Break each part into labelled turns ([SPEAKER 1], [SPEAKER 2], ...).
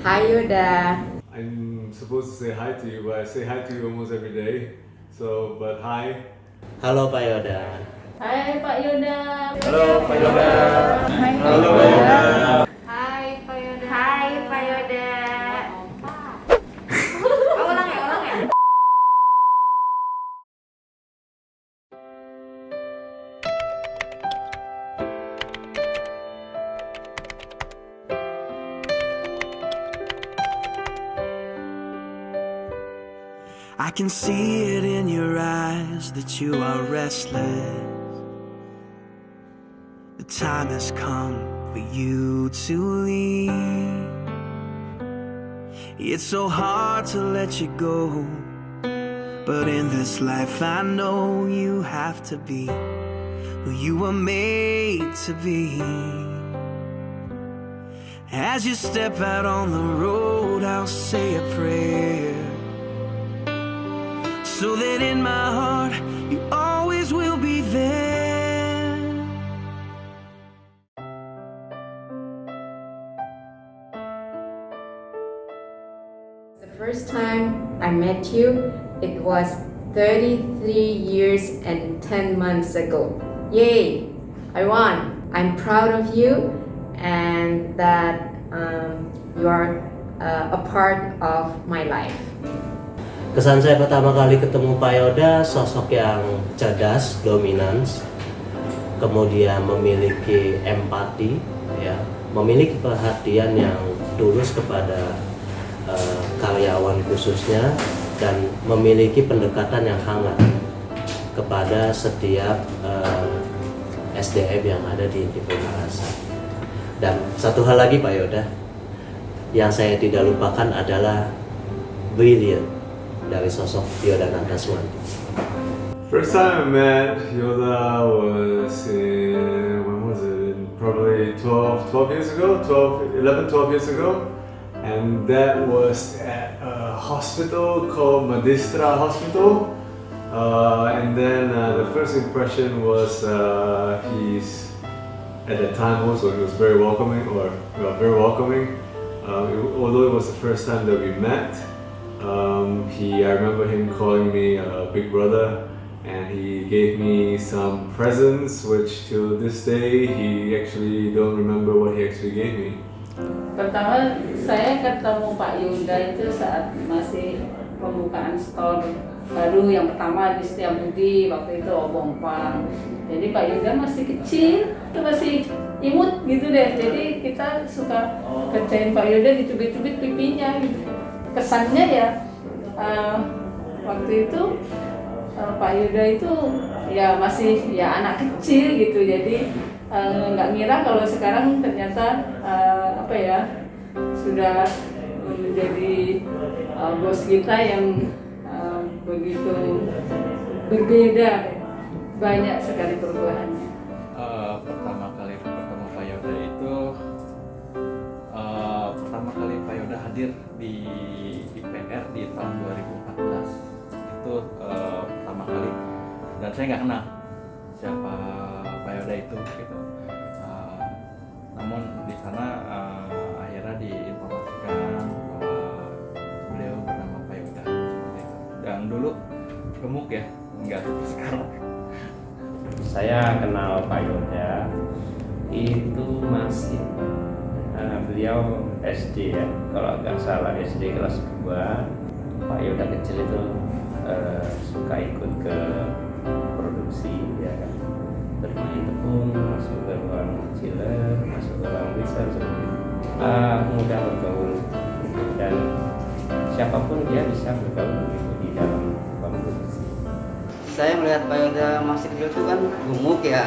[SPEAKER 1] Hi Yoda.
[SPEAKER 2] I'm supposed to say hi to you, but I say hi to you almost every day. So, but hi.
[SPEAKER 3] Halo Pak Yoda.
[SPEAKER 4] Hai Pak Yoda.
[SPEAKER 3] Halo Pak Yoda.
[SPEAKER 4] Hai
[SPEAKER 3] Halo Pak Yoda.
[SPEAKER 4] Hai Pak Yoda.
[SPEAKER 5] Hai Pak Yoda. Ulang ya, ulang ya.
[SPEAKER 6] I can see it in your eyes that you are restless. The time has come for you to leave. It's so hard to let you go, but in this life I know you have to be who you were made to be. As you step out on the road, I'll say a prayer, so that in my heart you always will be there.
[SPEAKER 1] The first time I met you, it was 33 years and 10 months ago. Yay! I won! I'm proud of you and that you are a part of my life.
[SPEAKER 3] Kesan saya pertama kali ketemu Pak Yoda, sosok yang cerdas, dominan, kemudian memiliki empati, ya, memiliki perhatian yang tulus kepada karyawan khususnya, dan memiliki pendekatan yang hangat kepada setiap SDM yang ada di Rasa. Dan satu hal lagi Pak Yoda, yang saya tidak lupakan adalah brilliant dari sosok Yoda Nandaswanti.
[SPEAKER 2] First time I met Yoda was when was it? Probably 12 years ago, 12 years ago. And that was at a hospital called Madistra Hospital. And then the first impression was he's, at that time also, he was very welcoming, although it was the first time that we met. I remember him calling me a big brother, and he gave me some presents, which till this day he actually don't remember what he actually gave me.
[SPEAKER 4] Pertama saya ketemu Pak Yoda itu saat masih pembukaan store baru yang pertama di Setiabudi, waktu itu Obong Pang. Jadi Pak Yoda masih kecil, itu masih imut gitu deh. Jadi kita suka kerjain Pak Yoda, dicubit-cubit pipinya gitu. Kesannya ya waktu itu Pak Yoda itu ya masih ya anak kecil gitu. Jadi nggak ngira kalau sekarang ternyata sudah menjadi bos kita yang begitu berbeda, banyak sekali perubahannya.
[SPEAKER 7] Pertama kali ketemu Pak Yoda itu pertama kali Pak Yoda hadir di PR di tahun 2014 itu pertama kali, dan saya nggak kenal siapa Pak Yoda itu gitu. Namun di sana akhirnya diinformasikan bahwa beliau bernama Pak Yoda seperti itu. Dan dulu gemuk ya, nggak seperti sekarang.
[SPEAKER 8] Saya kenal Pak Yoda itu masih beliau SD ya, kalau nggak salah SD kelas 2. Pak Yoda kecil itu suka ikut ke produksi ya kan, bermain tepung, masuk ke ruang chiller, masuk ke ruang freezer seperti itu. Mudah bergaul gitu, dan siapapun dia bisa bergaul gitu di dalam produksi.
[SPEAKER 9] Saya melihat Pak Yoda masih kecil itu kan gemuk ya,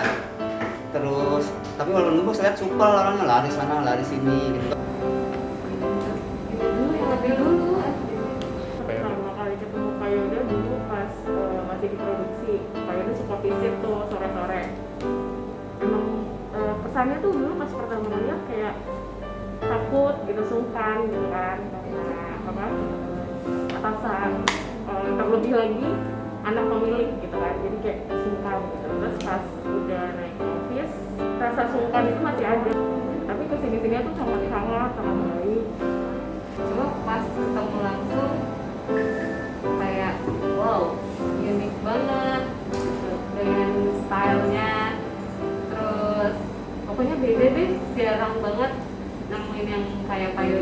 [SPEAKER 9] terus tapi walaupun gemuk saya lihat supel, orangnya lari sana lari sini gitu.
[SPEAKER 5] Pertama kali ketemu Pak Yoda dulu pas masih di produksi. Pak Yoda suka visit tuh sore-sore. Emang kesannya tuh dulu pas pertama lihat kayak takut gitu, sungkan gitu kan, karena atasan, terlebih lagi anak pemilik gitu kan, jadi kayak sungkan gitu. Terus pas udah naik office, rasa sungkan itu masih ada, tapi kesini-sini tuh sangat hangat, sangat baik.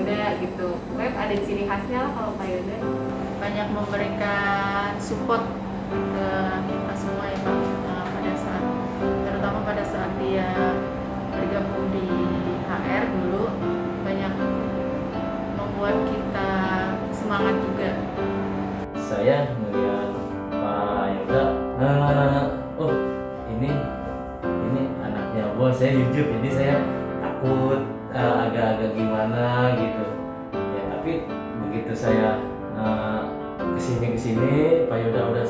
[SPEAKER 5] Yoda gitu. Pokoknya ada ciri khasnya lah kalau Pak Yoda. Banyak memberikan support ke kita semua ya Pak, pada saat, terutama pada saat dia bergabung di HR dulu, banyak membuat kita semangat juga.
[SPEAKER 10] Saya melihat Pak Yoda, oh ini anaknya bos. Saya jujur, jadi saya takut, agak-agak gimana gitu ya, tapi begitu saya kesini Pak Yoda udah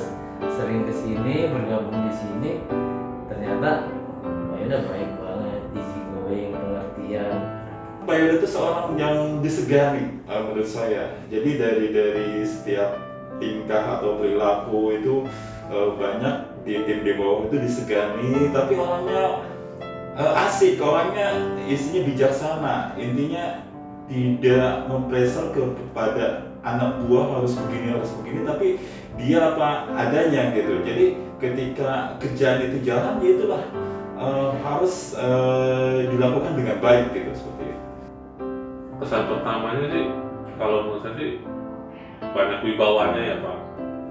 [SPEAKER 10] sering kesini, bergabung di sini, ternyata Pak Yoda baik banget, easy going, pengertian.
[SPEAKER 11] Pak Yoda itu seorang yang disegani menurut saya. Jadi dari setiap tingkah atau perilaku itu banyak di tim di bawah itu disegani, tapi orangnya asik, orangnya isinya bijaksana. Intinya tidak mempressure kepada anak buah harus begini, tapi dia apa adanya gitu. Jadi ketika kerjaan itu jalan, ya itulah harus dilakukan dengan baik gitu, seperti itu.
[SPEAKER 12] Kesan pertamanya sih, kalau menurut saya sih banyak wibawanya ya Pak.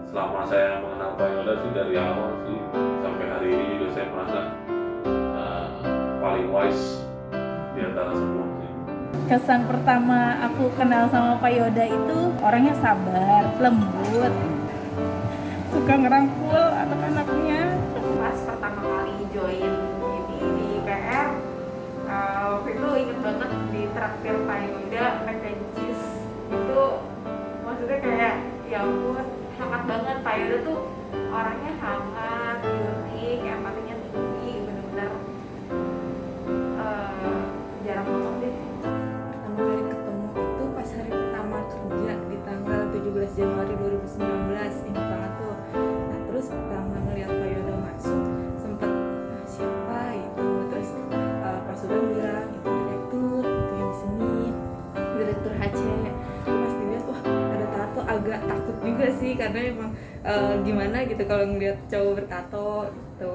[SPEAKER 12] Selama saya mengenal Pak Yoda sih dari awal sih sampai hari ini juga saya merasa paling wise di antara semua sih.
[SPEAKER 13] Kesan pertama aku kenal sama Pak Yoda itu orangnya sabar, lembut, suka ngerangkul anak-anaknya.
[SPEAKER 5] Pas pertama kali join di PR, waktu itu inget banget di traktir Pak Yoda mac and cheese itu, maksudnya kayak ya ampun, hangat banget. Pak Yoda tuh orangnya hangat, unik, empatinya tinggi, bener-bener jarang banget deh.
[SPEAKER 14] Pertama kali ketemu itu pas hari pertama kerja di tanggal 17 Januari 2019, ingat banget tuh. Nah terus pertama ngeliat Pak Yoda masuk sempet siapa itu, terus Pak Sugeng bilang itu direktur itu yang di sini, direktur HC. Pas dilihat wah ada tato, agak takut juga sih karena emang gimana gitu kalau ngeliat cowok bertato gitu,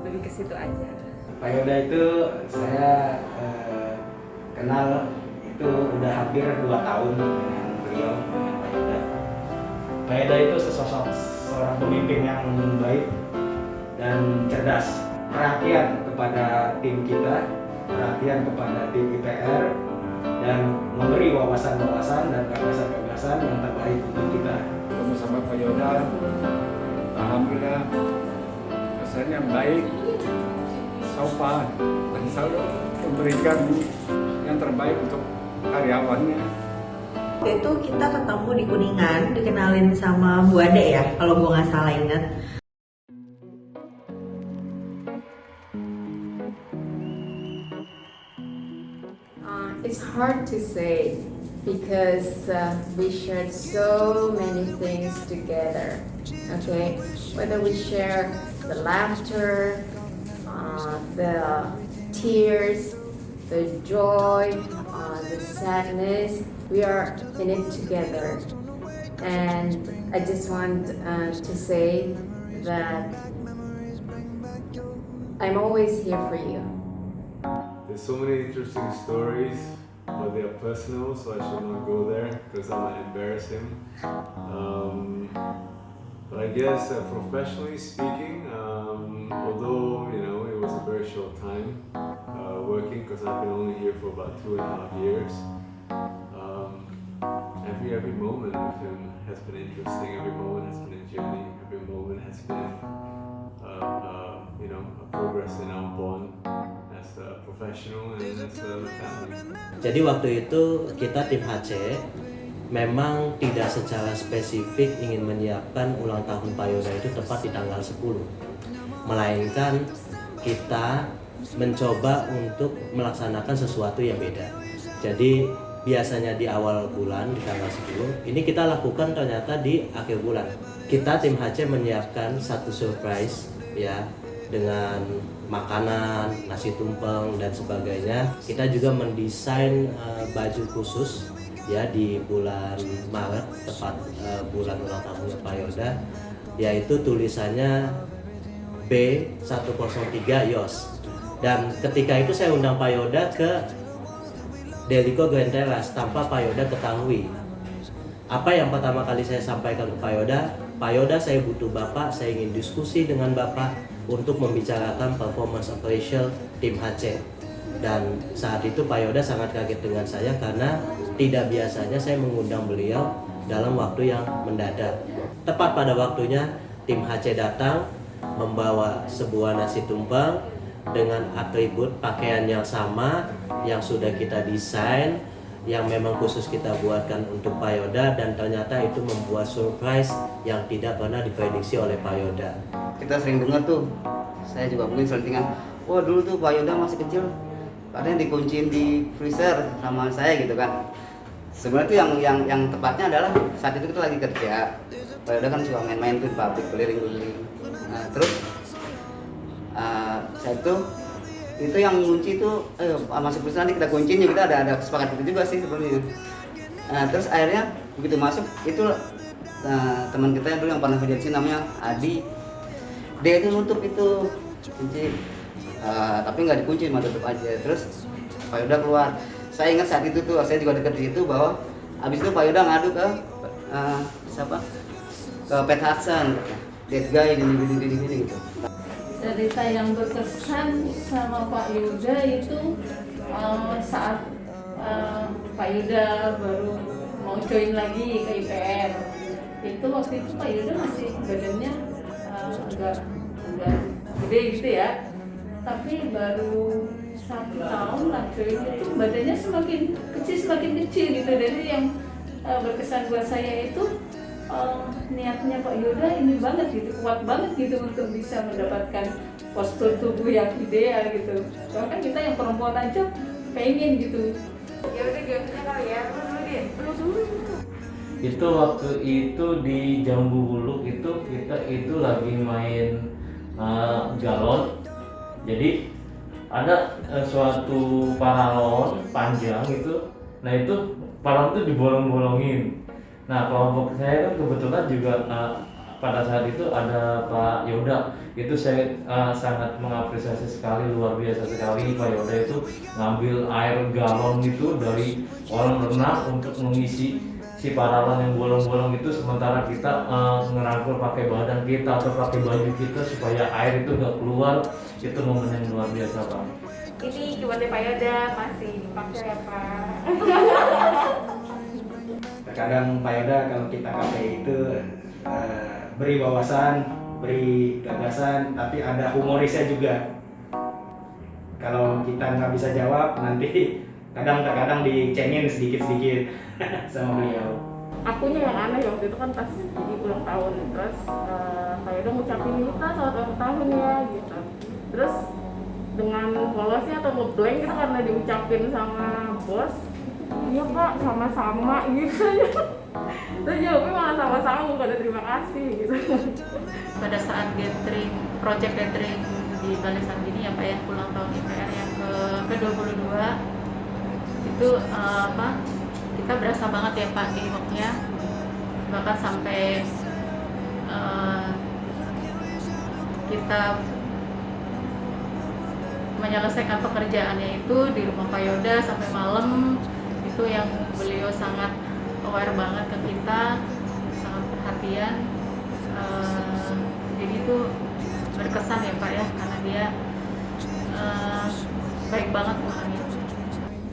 [SPEAKER 14] lebih ke situ aja.
[SPEAKER 9] Pak Yoda itu saya kenal itu udah hampir 2 tahun dengan beliau, dengan Pak Yoda. Pak Yoda itu sesosok seorang pemimpin yang baik dan cerdas, perhatian kepada tim kita, perhatian kepada tim IPR, dan memberi wawasan-wawasan dan gagasan-gagasan yang terbaik untuk kita.
[SPEAKER 15] Bersama Pak Yoda, alhamdulillah kesannya baik, sopan, dan selalu memberikan yang terbaik untuk karyawannya.
[SPEAKER 16] Waktu itu kita ketemu di Kuningan, dikenalin sama Bu Ade ya, kalau gue nggak salah ingat.
[SPEAKER 1] It's hard to say because we shared so many things together. Okay, whether we share the laughter, the tears, the joy, the sadness, we are in it together. And I just want to say that I'm always here for you.
[SPEAKER 2] There's so many interesting stories, but they are personal, so I should not go there because I might embarrass him. But I guess professionally speaking, although it was a very short time working, because I've been only here for about 2.5 years. Every moment with him has been interesting. Every moment has been a journey. Every moment has been a progress in our bond as a professional and as a family.
[SPEAKER 3] Jadi waktu itu kita tim HC memang tidak secara spesifik ingin menyiapkan ulang tahun Pak Yoda itu tepat di tanggal 10, melainkan kita mencoba untuk melaksanakan sesuatu yang beda. Jadi biasanya di awal bulan di tanggal 10, ini kita lakukan ternyata di akhir bulan. Kita tim HC menyiapkan satu surprise ya, dengan makanan, nasi tumpeng dan sebagainya. Kita juga mendesain baju khusus ya di bulan Maret, tepat bulan ulang tahunnya Pak Yoda, yaitu tulisannya B103 YOS. Dan ketika itu saya undang Pak Yoda ke Delico Gwentelas tanpa Pak Yoda ketahui. Apa yang pertama kali saya sampaikan ke Pak Yoda, saya butuh Bapak, saya ingin diskusi dengan Bapak untuk membicarakan performance appraisal tim HC. Dan saat itu Pak Yoda sangat kaget dengan saya karena tidak biasanya saya mengundang beliau dalam waktu yang mendadak. Tepat pada waktunya tim HC datang membawa sebuah nasi tumpeng dengan atribut pakaian yang sama yang sudah kita desain, yang memang khusus kita buatkan untuk Pak Yoda, dan ternyata itu membuat surprise yang tidak pernah diprediksi oleh Pak Yoda.
[SPEAKER 17] Kita sering dengar tuh, saya juga mungkin selentingan, wah dulu tuh Pak Yoda masih kecil katanya dikunciin di freezer sama saya gitu kan. Sebenarnya tuh yang tepatnya adalah saat itu kita lagi kerja, Pak Yoda kan suka main-main tuh di pabrik, keliling-keliling. Nah terus saya tuh itu yang kunci itu masuk freezer, nanti kita kunciin ya, kita ada kesepakatan itu juga sih sebenarnya. Terus akhirnya begitu masuk itu teman kita yang dulu yang pernah kerja di sini namanya Adi, dia itu nutup itu kunci, tapi nggak dikunci, cuma tutup aja. Terus Pak Yoda keluar. Saya ingat saat itu tuh saya juga dekat di situ, bahwa abis itu Pak Yoda ngadu ke siapa, ke Pat Hudson, that guy gini gitu.
[SPEAKER 4] Cerita yang berkesan sama Pak Yoda itu saat Pak Yoda baru mau join lagi ke IPR. Itu waktu itu Pak Yoda masih badannya agak gede gitu ya, tapi baru 1 tahun lah join itu badannya semakin kecil gitu. Dari yang berkesan buat saya itu niatnya Pak Yoda ini banget gitu, kuat banget gitu untuk bisa mendapatkan postur tubuh yang ideal gitu. Soalnya kan kita yang perempuan aja pengen gitu. Ya udah gamenya kali ya, lu dulu.
[SPEAKER 10] Itu waktu itu di Jambu Buluk itu kita itu lagi main galon. Jadi ada suatu paralon panjang gitu. Nah itu paralon itu dibolong-bolongin. Nah kelompok saya kan kebetulan juga pada saat itu ada Pak Yoda. Itu saya sangat mengapresiasi sekali, luar biasa sekali Pak Yoda itu ngambil air galon itu dari orang renang untuk mengisi si paralon yang bolong-bolong itu, sementara kita ngerangkul pakai badan kita atau pakai baju kita supaya air itu nggak keluar. Itu momen yang luar biasa Pak.
[SPEAKER 5] Ini cuma Pak Yoda masih dipakai ya Pak.
[SPEAKER 9] Terkadang Pak Yoda kalau kita KPI itu beri wawasan, beri gagasan, tapi ada humorisnya juga. Kalau kita nggak bisa jawab, nanti kadang-kadang dicengin sedikit-sedikit sama beliau.
[SPEAKER 5] Akunya yang aneh waktu itu kan pas jadi ulang tahun, terus Pak Yoda ngucapin Nita selamat ulang tahun ya gitu. Terus dengan polosnya atau ngeblank gitu karena diucapin sama bos, iya Pak sama-sama gitu. Terus jawabnya malah sama-sama, bukan ada terima kasih gitu.
[SPEAKER 18] Pada saat gathering, project gathering di Balai Sanggini ya Pak ya, ulang tahun IPR yang ke-22 itu kita berasa banget ya Pak teamworknya, bahkan sampai kita menyelesaikan pekerjaannya itu di rumah Pak Yoda sampai malam. Itu yang beliau sangat aware banget ke kita, sangat perhatian. Jadi itu berkesan ya Pak ya, karena dia baik banget orangnya.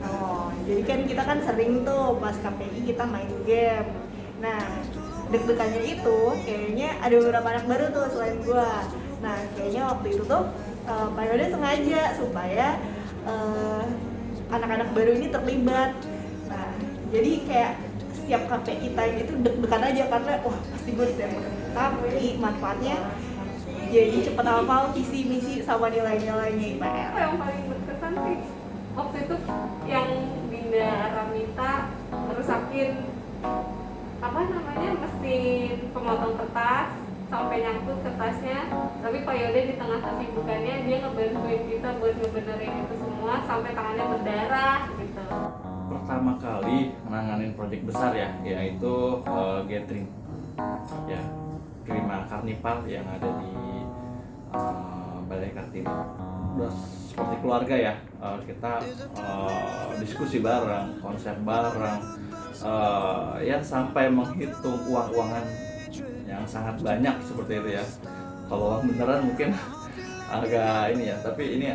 [SPEAKER 13] Oh, jadi kan kita kan sering tuh pas KPI kita main game. Nah, deg-degannya itu kayaknya ada beberapa anak baru tuh selain gua. Nah, kayaknya waktu itu tuh Pak Yoda sengaja supaya anak-anak baru ini terlibat. Nah, jadi kayak setiap KPI time itu deg-degan aja karena wah pasti gue ditembak. Tapi manfaatnya jadi cepet hafal visi misi sama nilai-nilainya IPR.
[SPEAKER 5] Yang paling berkesan sih waktu itu yang Dinda Ramita merusakin mesin pemotong kertas sampai nyangkut kertasnya, tapi Pak Yoda di tengah kesibukannya dia ngebantuin kita buat ngebenerin itu semua sampai tangannya berdarah gitu.
[SPEAKER 7] Pertama kali menanganin proyek besar ya, yaitu gathering ya, Grima Karnival yang ada di Balai Kartini. Udah seperti keluarga ya, kita diskusi bareng, konsep bareng, ya sampai menghitung uang-uangan yang sangat banyak seperti itu ya. Kalau uang beneran mungkin agak ini ya, tapi ini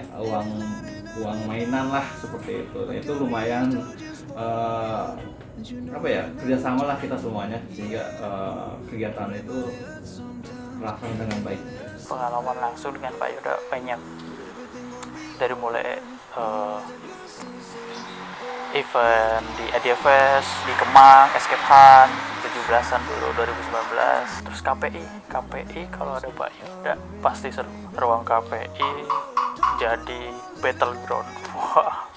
[SPEAKER 7] uang mainan lah seperti itu. Nah, itu lumayan apa ya, kerjasama lah kita semuanya sehingga kegiatan itu terlaksana dengan baik.
[SPEAKER 19] Pengalaman langsung dengan Pak Yoda banyak, dari mulai event di IDFest, di Kemang, Escape Hunt 17-an dulu 2019, terus KPI kalau ada Pak Yoda pasti seru. Ruang KPI jadi battleground. Wah.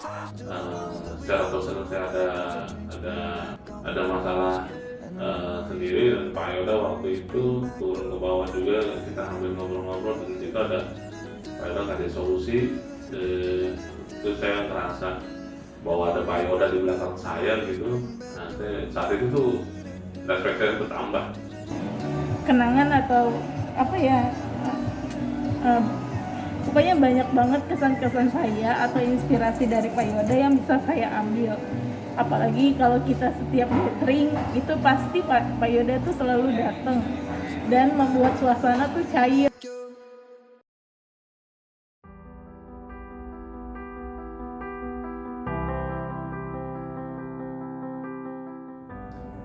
[SPEAKER 12] Secara personal saya ada masalah sendiri, dan Pak Yoda waktu itu turun ke bawah juga, dan kita hampir ngobrol-ngobrol, dan itu ada Pak Yoda kasih solusi. Terus saya ngerasa bahwa ada Pak Yoda di belakang saya gitu. Nah, saat itu tuh respect saya bertambah.
[SPEAKER 5] Kenangan atau apa ya, pokoknya banyak banget kesan-kesan saya atau inspirasi dari Pak Yoda yang bisa saya ambil. Apalagi kalau kita setiap gathering itu pasti Pak Yoda tuh selalu datang dan membuat suasana tuh cair.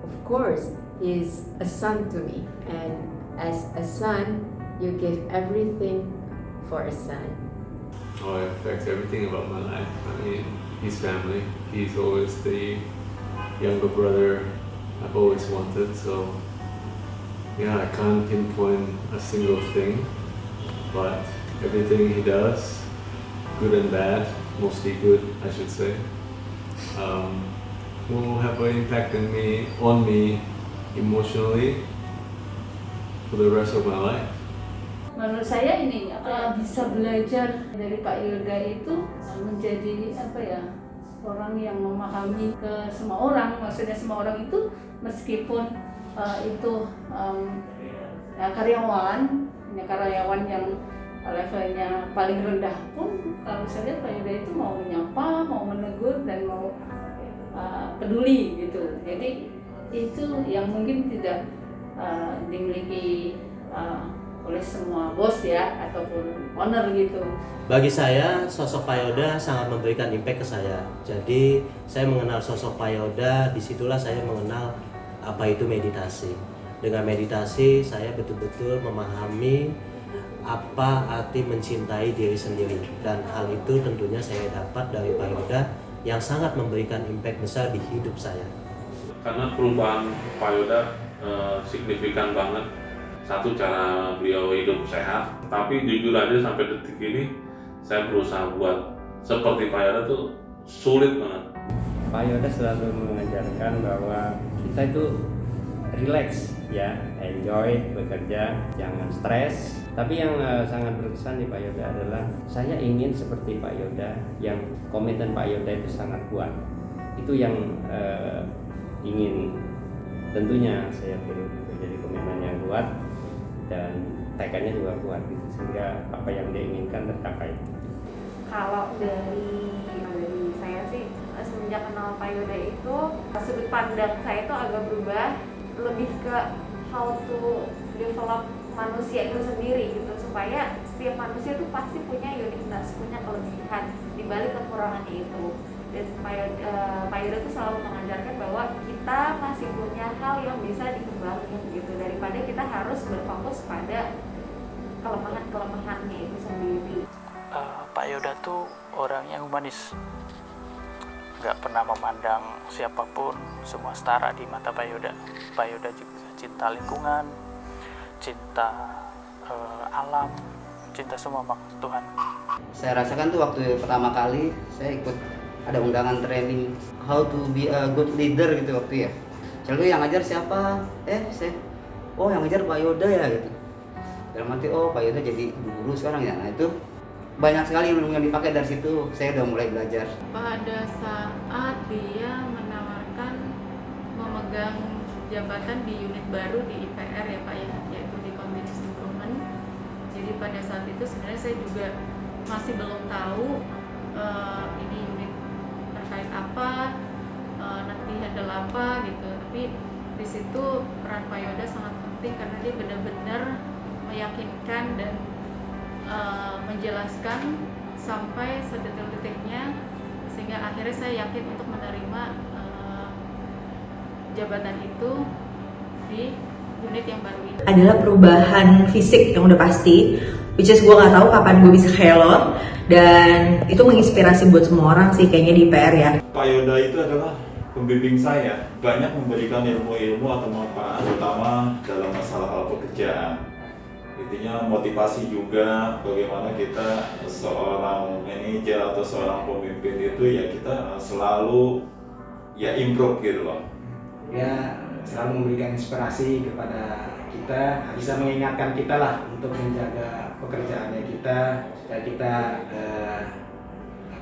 [SPEAKER 1] Of course, he's a son to me, and as a son, you give everything for a son.
[SPEAKER 2] Oh, it affects everything about my life. I mean, his family. He's always the younger brother I've always wanted. So, yeah, I can't pinpoint a single thing, but everything he does, good and bad, mostly good, I should say, will have an impact on me emotionally for the rest of my life.
[SPEAKER 4] Menurut saya ini bisa belajar dari Pak Yoda itu menjadi apa ya, orang yang memahami ke semua orang. Maksudnya semua orang itu meskipun itu ya karyawan yang levelnya paling rendah pun, kalau saya lihat Pak Yoda itu mau menyapa, mau menegur, dan mau peduli gitu. Jadi itu yang mungkin tidak dimiliki oleh semua bos ya, ataupun owner gitu.
[SPEAKER 3] Bagi saya, sosok Pak Yoda sangat memberikan impact ke saya. Jadi saya mengenal sosok Pak Yoda, disitulah saya mengenal apa itu meditasi. Dengan meditasi saya betul-betul memahami apa arti mencintai diri sendiri, dan hal itu tentunya saya dapat dari Pak Yoda yang sangat memberikan impact besar di hidup saya.
[SPEAKER 12] Karena perubahan Pak Yoda signifikan banget. Satu, cara beliau hidup sehat, tapi jujur aja sampai detik ini saya berusaha buat seperti Pak Yoda tuh sulit banget.
[SPEAKER 8] Pak Yoda selalu mengajarkan bahwa kita itu relax ya, enjoy bekerja, jangan stres. Tapi yang sangat berkesan di Pak Yoda adalah saya ingin seperti Pak Yoda, yang komitmen Pak Yoda itu sangat kuat. Itu yang ingin tentunya saya perlu jadi komitmen yang kuat dan tekadnya juga kuat gitu, sehingga apa yang dia inginkan tercapai.
[SPEAKER 5] Kalau dari saya sih, semenjak kenal Pak Yoda itu sudut pandang saya itu agak berubah, lebih ke how to develop manusia itu sendiri gitu, supaya setiap manusia itu pasti punya uniqueness, punya kelebihan di balik kekurangannya itu. Dan Pak Yoda itu selalu mengajarkan bahwa kita masih punya hal yang bisa dikembangkan gitu, daripada kita harus berfokus pada kelemahannya itu sendiri.
[SPEAKER 19] Pak Yoda tuh orang yang humanis, nggak pernah memandang siapapun, semua setara di mata Pak Yoda. Pak Yoda juga cinta lingkungan, cinta alam, cinta semua makhluk Tuhan.
[SPEAKER 17] Saya rasakan tuh waktu pertama kali saya ikut ada undangan training how to be a good leader gitu waktu ya. Lalu yang ngajar siapa? Oh yang ngajar Pak Yoda ya gitu. Dalam arti oh Pak Yoda jadi guru sekarang ya. Nah itu banyak sekali yang dipakai dari situ. Saya udah mulai belajar.
[SPEAKER 18] Pada saat dia menawarkan memegang jabatan di unit baru di IPR ya Pak ya, yaitu di Continuous Improvement. Jadi pada saat itu sebenarnya saya juga masih belum tahu ini unit terkait apa, nanti handle apa gitu. Tapi di situ peran Pak Yoda sangat penting karena dia benar-benar meyakinkan dan menjelaskan sampai sedetil-detiknya, sehingga akhirnya saya yakin untuk menerima jabatan itu di unit yang baru ini.
[SPEAKER 16] Adalah perubahan fisik yang udah pasti, which is gue nggak tahu kapan gue bisa kayak lo, dan itu menginspirasi buat semua orang sih kayaknya di PR ya.
[SPEAKER 11] Pak Yoda itu adalah pembimbing saya, banyak memberikan ilmu-ilmu atau manfaat, terutama dalam masalah hal pekerjaan. Intinya motivasi juga, bagaimana kita seorang manajer atau seorang pemimpin itu ya kita selalu ya improve gitu loh.
[SPEAKER 9] Dia selalu memberikan inspirasi kepada kita, bisa mengingatkan kita lah untuk menjaga pekerjaannya kita, supaya kita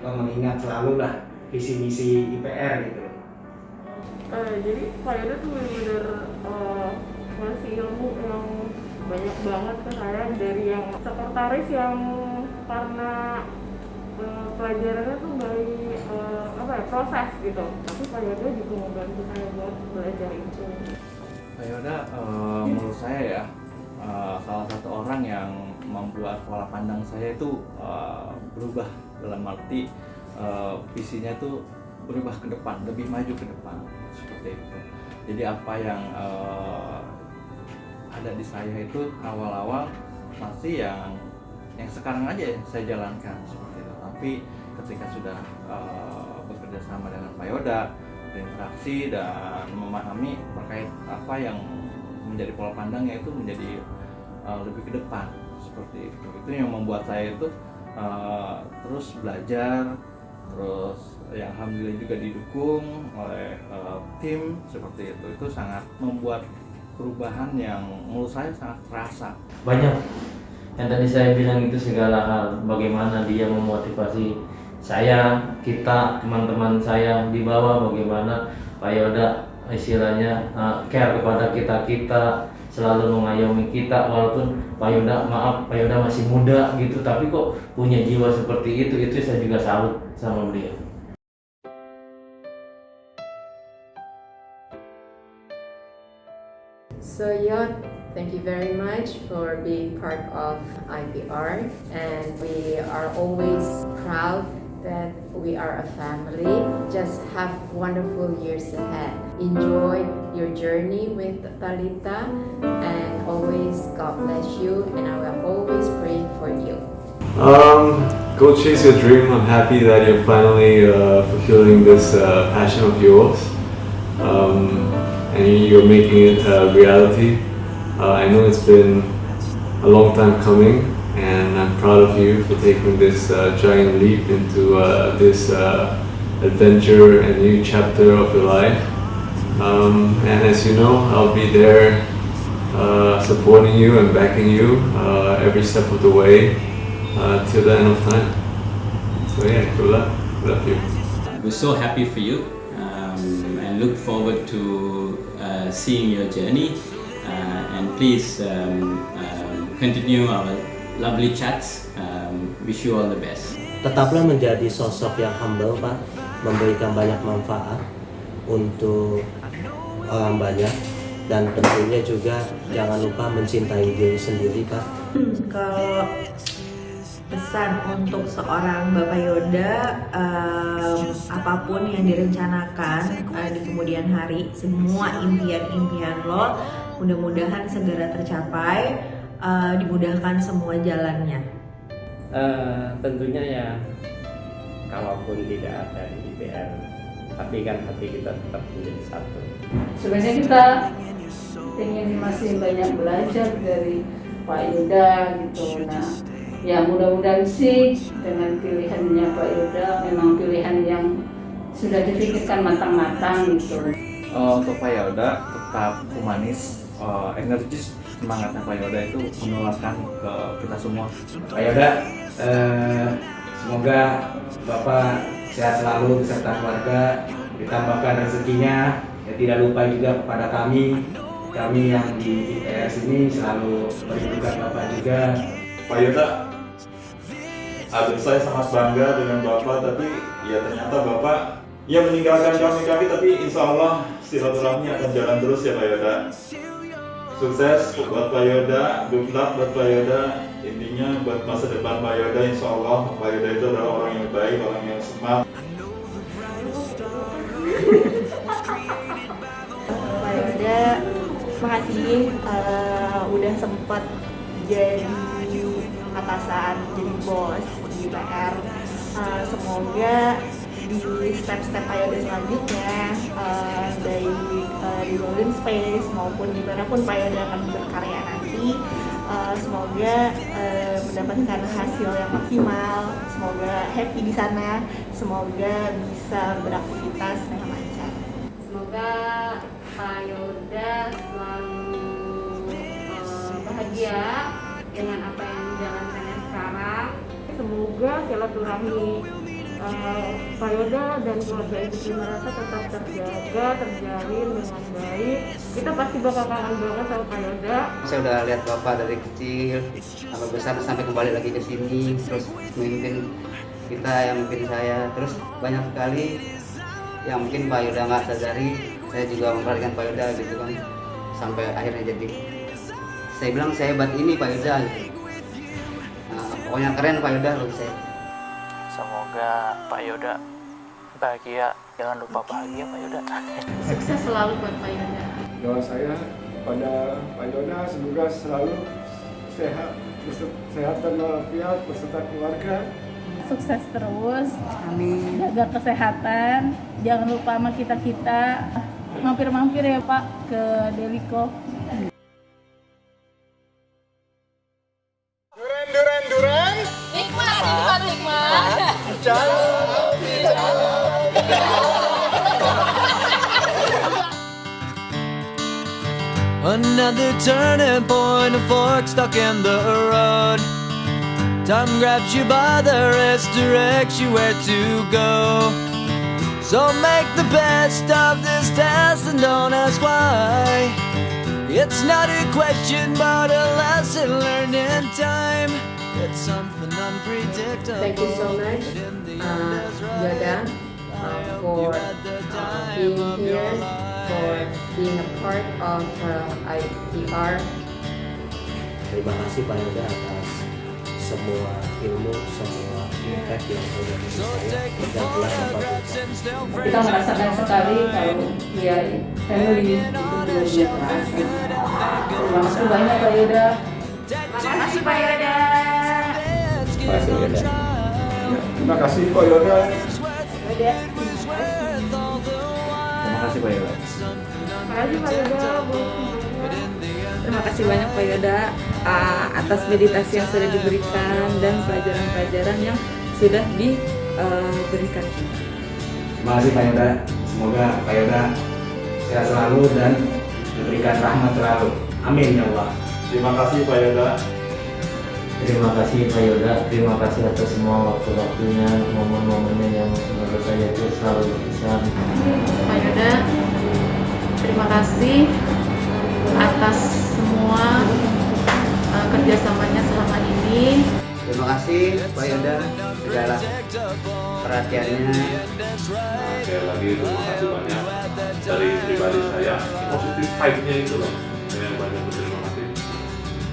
[SPEAKER 9] mengingat selalu lah visi-misi IPR gitu.
[SPEAKER 5] Jadi Pak Yoda tuh benar-benar ngasih ilmu yang banyak banget ke saya, dari yang sekretaris yang karena pelajarannya tuh dari proses gitu, tapi Pak Yoda juga membantu saya buat belajar itu.
[SPEAKER 7] Pak Yoda menurut saya ya salah satu orang yang membuat pola pandang saya itu berubah, dalam arti visinya tuh berubah ke depan, lebih maju ke depan seperti itu. Jadi apa yang ada di saya itu awal-awal masih yang sekarang aja saya jalankan seperti itu. Tapi ketika sudah bekerja sama dengan Pak Yoda, berinteraksi dan memahami terkait apa yang menjadi pola pandangnya itu menjadi lebih ke depan seperti itu. Itu yang membuat saya itu terus belajar, terus yang alhamdulillah juga didukung oleh tim seperti itu. Itu sangat membuat perubahan yang menurut saya sangat terasa.
[SPEAKER 10] Banyak yang tadi saya bilang itu, segala hal, bagaimana dia memotivasi saya, kita, teman-teman saya di bawah, bagaimana Pak Yoda istilahnya care kepada kita, selalu mengayomi kita, walaupun Pak Yoda masih muda gitu, tapi kok punya jiwa seperti itu saya juga salut sama beliau.
[SPEAKER 1] So Yot, thank you very much for being part of IPR, and we are always proud that we are a family. Just have wonderful years ahead. Enjoy your journey with Talita, and always God bless you, and I will always pray for you.
[SPEAKER 2] Go chase your dream. I'm happy that you're finally fulfilling this passion of yours. And you're making it a reality. I know it's been a long time coming, and I'm proud of you for taking this giant leap into this adventure and new chapter of your life. And as you know, I'll be there supporting you and backing you every step of the way till the end of time. So yeah, good luck. Love you.
[SPEAKER 20] We're so happy for you and look forward to seeing your journey, and please continue our lovely chats. Wish you all the best.
[SPEAKER 3] Tetaplah menjadi sosok yang humble, Pak, memberikan banyak manfaat untuk orang banyak, dan tentunya juga jangan lupa mencintai diri sendiri, Pak.
[SPEAKER 16] Kalau pesan untuk seorang Bapak Yoda, apapun yang direncanakan di kemudian hari, semua impian-impian lo mudah-mudahan segera tercapai, dimudahkan semua jalannya.
[SPEAKER 8] Tentunya ya, kalaupun tidak ada di IPR, tapi kan hati kita tetap menjadi satu.
[SPEAKER 4] Sebenarnya kita ingin masih banyak belajar dari Pak Yoda gitu. Nah, ya mudah-mudahan sih dengan pilihannya Pak Yoda memang pilihan yang sudah dipikirkan matang-matang gitu.
[SPEAKER 7] Untuk Pak Yoda tetap humanis, energis, semangatnya Pak Yoda itu menularkan ke kita semua.
[SPEAKER 9] Pak Yoda, semoga Bapak sehat selalu beserta keluarga, ditambahkan rezekinya, ya tidak lupa juga kepada kami yang di IPS ini selalu merindukan Bapak juga.
[SPEAKER 11] Pak Yoda, saya sangat bangga dengan Bapak, tapi ya ternyata Bapak ya meninggalkan kami, tapi insya Allah silaturahmi akan jalan terus ya Pak Yoda. Sukses buat Pak Yoda, good luck buat Pak Yoda. Intinya buat masa depan Pak Yoda, insya Allah Pak Yoda itu adalah orang yang baik, orang yang smart.
[SPEAKER 13] Pak Yoda, makasih udah sempat jadi atasan, jadi bos di PR. Semoga di step-step Pak Yoda selanjutnya, baik di Golden Space maupun dimanapun Pak Yoda akan berkarya nanti, semoga mendapatkan hasil yang maksimal, semoga happy di sana, semoga bisa beraktivitas dengan lancar.
[SPEAKER 4] Semoga Pak Yoda selalu bahagia dengan apa yang dijalankannya sekarang.
[SPEAKER 5] Semoga silaturahmi Pak Yoda dan keluarga Ibu Merasa tetap terjaga, terjalin dengan baik. Kita pasti bakal kangen banget sama Pak Yoda.
[SPEAKER 17] Saya udah lihat Bapak dari kecil sampai besar, sampai kembali lagi ke sini, terus memimpin kita, yang memimpin saya, terus banyak sekali yang mungkin Pak Yoda nggak sadari, saya juga memperhatikan Pak Yoda gitu kan, sampai akhirnya jadi saya bilang saya hebat ini Pak Yoda gitu. Nah, pokoknya keren Pak Yoda bagi saya.
[SPEAKER 19] Semoga Pak Yoda bahagia, jangan lupa bahagia Pak Yoda.
[SPEAKER 18] Sukses selalu buat Pak Yoda.
[SPEAKER 15] Doa saya pada Pak Yoda semoga selalu sehat dan walafiat beserta keluarga.
[SPEAKER 4] Sukses terus, amin. Jaga kesehatan, jangan lupa sama kita mampir ya Pak ke Deliko.
[SPEAKER 6] Duren.
[SPEAKER 4] Nikmat.
[SPEAKER 6] Another turning point, a fork stuck in the road. Time grabs you by the wrist, directs you where to go. So make the best of this test and don't ask why. It's not a question but a lesson learned in time. It's something unpredictable.
[SPEAKER 1] Thank you so much, Yoda, for being here, for being a part of IPR.
[SPEAKER 3] Terima kasih Pak Yoda atas semua ilmu, semua impact yang sudah diberi saya dan telah dapat.
[SPEAKER 4] Kita merasakan sekali kalau ya family itu luar biasa. Terima kasih banyak Pak Yoda.
[SPEAKER 13] Terima kasih Pak Yoda.
[SPEAKER 3] Terima kasih Yoda.
[SPEAKER 15] Terima kasih Pak Yoda.
[SPEAKER 7] Terima kasih Pak Yoda.
[SPEAKER 5] Terima kasih Pak Yoda.
[SPEAKER 14] Terima kasih banyak Pak Yoda atas meditasi yang sudah diberikan dan pelajaran-pelajaran yang sudah diberikan.
[SPEAKER 9] Terima kasih Pak Yoda. Semoga Pak Yoda sehat selalu dan diberikan rahmat selalu. Amin ya Allah.
[SPEAKER 11] Terima kasih Pak Yoda.
[SPEAKER 10] Terima kasih Pak Yoda. Terima kasih atas semua waktu-waktunya, momen-momennya yang menurut saya itu selalu berkesan.
[SPEAKER 18] Pak Yoda, terima kasih atas semua kerjasamanya selama ini.
[SPEAKER 17] Terima kasih Pak Yoda segala perhatiannya.
[SPEAKER 12] Sekali lagi terima kasih banyak dari pribadi saya, positif vibe-nya itu loh, saya banyak berterima kasih.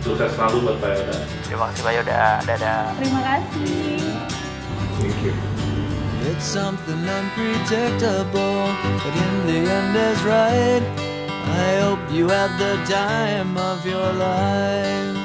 [SPEAKER 12] Sukses selalu buat Pak Yoda.
[SPEAKER 19] Terima kasih Pak Yoda, dadah.
[SPEAKER 4] Terima kasih.
[SPEAKER 2] Thank you.
[SPEAKER 6] It's something unpredictable, but in the end is right. I hope you had the time of your life.